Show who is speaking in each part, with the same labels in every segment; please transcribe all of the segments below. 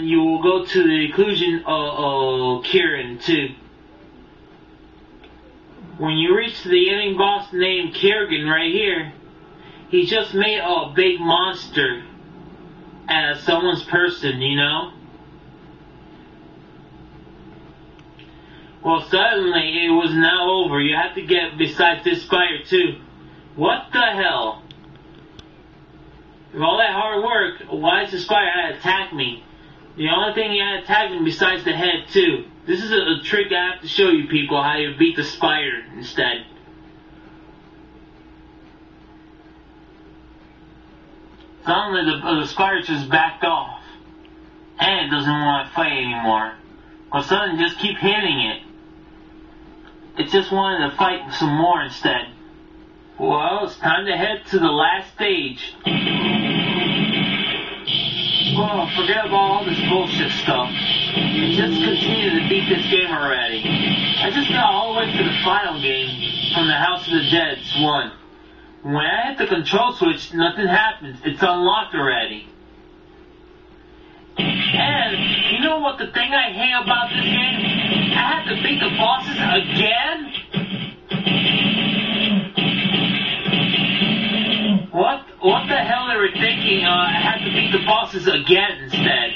Speaker 1: and you will go to the inclusion of Kieran too. When you reach the ending boss named Kerrigan right here, he just made a big monster out of someone's person, you know? Well, suddenly it was now over. You have to get besides this spire too. What the hell? With all that hard work, why does the spire have to attack me? The only thing he had to attack me besides the head too. This is a trick I have to show you people how you beat the spire instead. Suddenly the spire just backed off. And it doesn't want to fight anymore. But suddenly just keep hitting it. It just wanted to fight some more instead. Well, it's time to head to the last stage. Well, forget about all this bullshit stuff. And just continue to beat this game already. I just got all the way to the final game from the House of the Dead 1. When I hit the control switch, nothing happens. It's unlocked already. And, you know what the thing I hate about this game? I have to beat the bosses again? What the hell they were thinking? I had to beat the bosses again instead.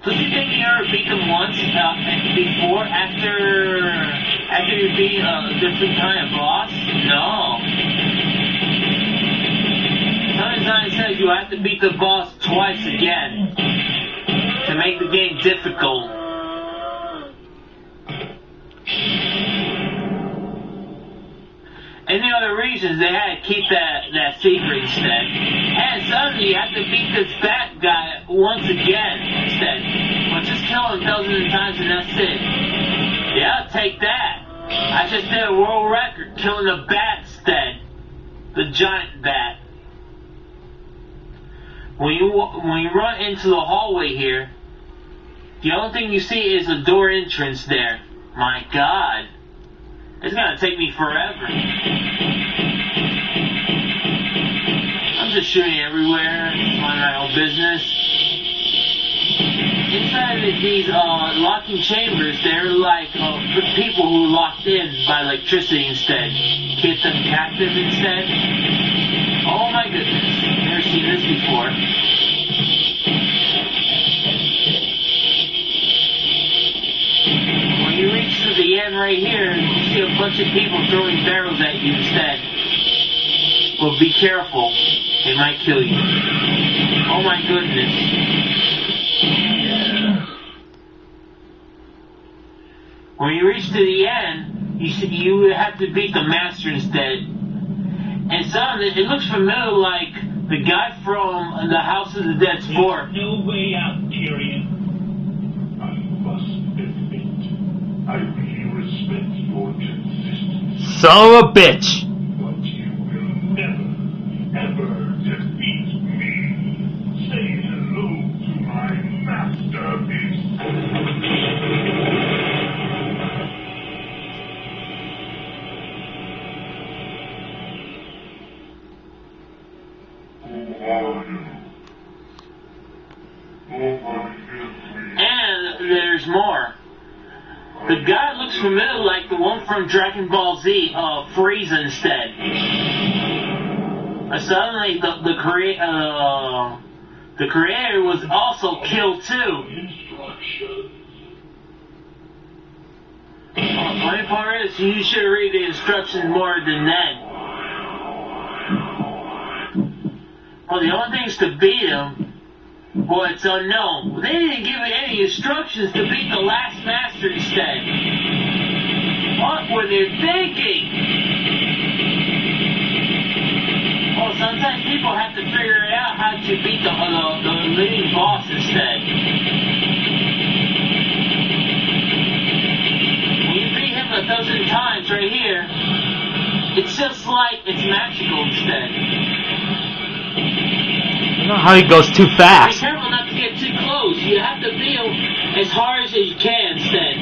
Speaker 1: Does you think you ever beat them once before, after you beat a different kind of boss? No. Sometimes it says you have to beat the boss twice again to make the game difficult. Any other reasons they had to keep that secret instead. And suddenly you have to beat this bat guy once again instead. But just kill him dozens of times and that's it. Yeah, I'll take that. I just did a world record killing a bat instead. The giant bat. When you run into the hallway here, the only thing you see is a door entrance there. My God. It's gonna take me forever. I'm just shooting everywhere, mind my own business. Inside of these locking chambers, they're like people who locked in by electricity instead. Keep them captive instead. Oh my goodness, never seen this before. When you reach to the end right here, you see a bunch of people throwing barrels at you instead. Well, be careful. They might kill you. Oh my goodness. When you reach to the end, you have to beat the master instead. And suddenly, it looks familiar like the guy from the House of the Dead 4.
Speaker 2: There's no way out, Tyrion. I must admit, I really respect your consistency.
Speaker 3: Son of a bitch!
Speaker 2: But you will never, ever defeat me. Say hello to my masterpiece.
Speaker 1: And there's more. The guy looks familiar like the one from Dragon Ball Z, Frieza instead. Suddenly, the creator was also killed too. Funny part is, you should read the instructions more than that. Well, the only thing is to beat him. Well, it's unknown. They didn't give me any instructions to beat the last master instead. What were they thinking? Well, sometimes people have to figure out how to beat the leading boss instead. When you beat him 1,000 times right here, it's just like it's magical instead.
Speaker 3: I don't know how he goes too
Speaker 1: Be
Speaker 3: fast.
Speaker 1: careful not to get too close. You have to feel as hard as you can instead.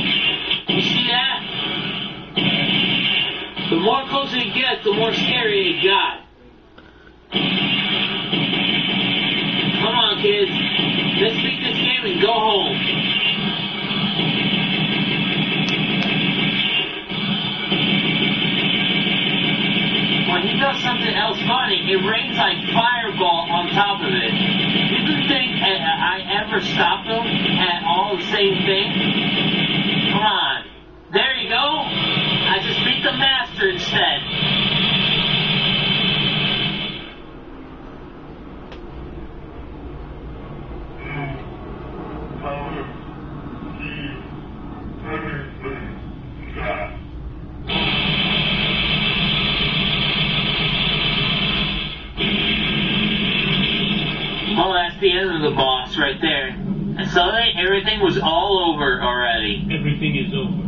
Speaker 1: You see that? The more closer you get, the more scary it got. Come on, kids. This never stopped them at all the same thing? Come on. There you go. I just beat the master instead. Well, that's the end of the boss right there. And suddenly everything was all over already.
Speaker 3: Everything is over.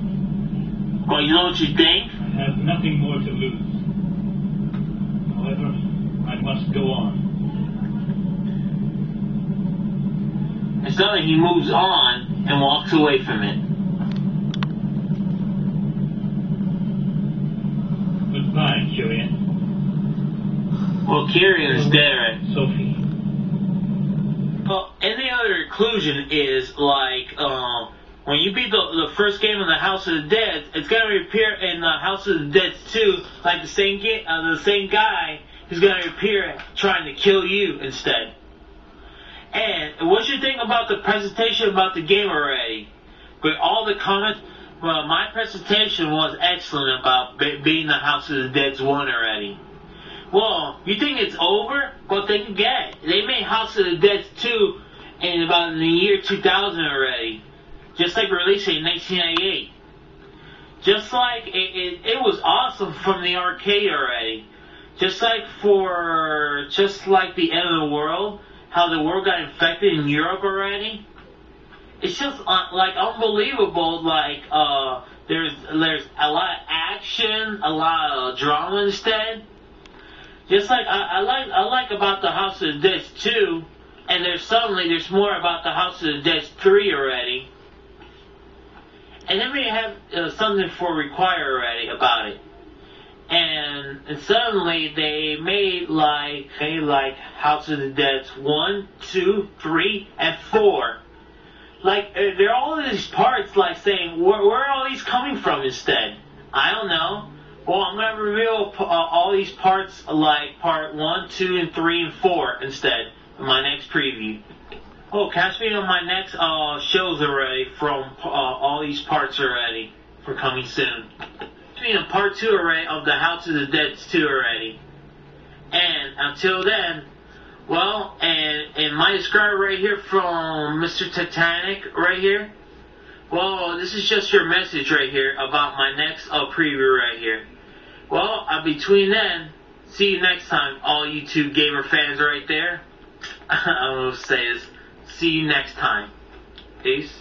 Speaker 1: Well, you know what you think?
Speaker 3: I have nothing more to lose. However, I must go on.
Speaker 1: And suddenly he moves on and walks away from it.
Speaker 3: Goodbye, Kyrian.
Speaker 1: Well, Kyrian is dead.
Speaker 3: Sophie.
Speaker 1: Well, any other conclusion is like, when you beat the first game in the House of the Dead, it's gonna appear in the House of the Dead 2, like the same guy who's gonna appear trying to kill you instead. And what you think about the presentation about the game already? With all the comments, well, my presentation was excellent about beating the House of the Dead 1 already. Well, you think it's over? Well, think again. They made House of the Dead 2 in the year 2000 already. Just like releasing in 1998. Just like it was awesome from the arcade already. Just like the end of the world, how the world got infected in Europe already. It's just like unbelievable. Like there's a lot of action, a lot of drama instead. Just like I like about the House of the Dead 2, and there's more about the House of the Dead 3 already. And then we have something for Require already about it. And suddenly they made like House of the Dead 1, 2, 3, and 4. Like there are all of these parts like saying where are all these coming from instead? I don't know. Well, I'm gonna reveal all these parts like part 1, 2, and 3, and 4 instead in my next preview. Oh, catch me on my next shows already from all these parts already for coming soon. Catch me on part 2 already of the House of the Dead 2 already. And until then, well, and my subscriber right here from Mr. Titanic right here. Well, this is just your message right here about my next preview right here. Well, between then, see you next time, all you two gamer fans right there. I'm gonna say this. See you next time. Peace.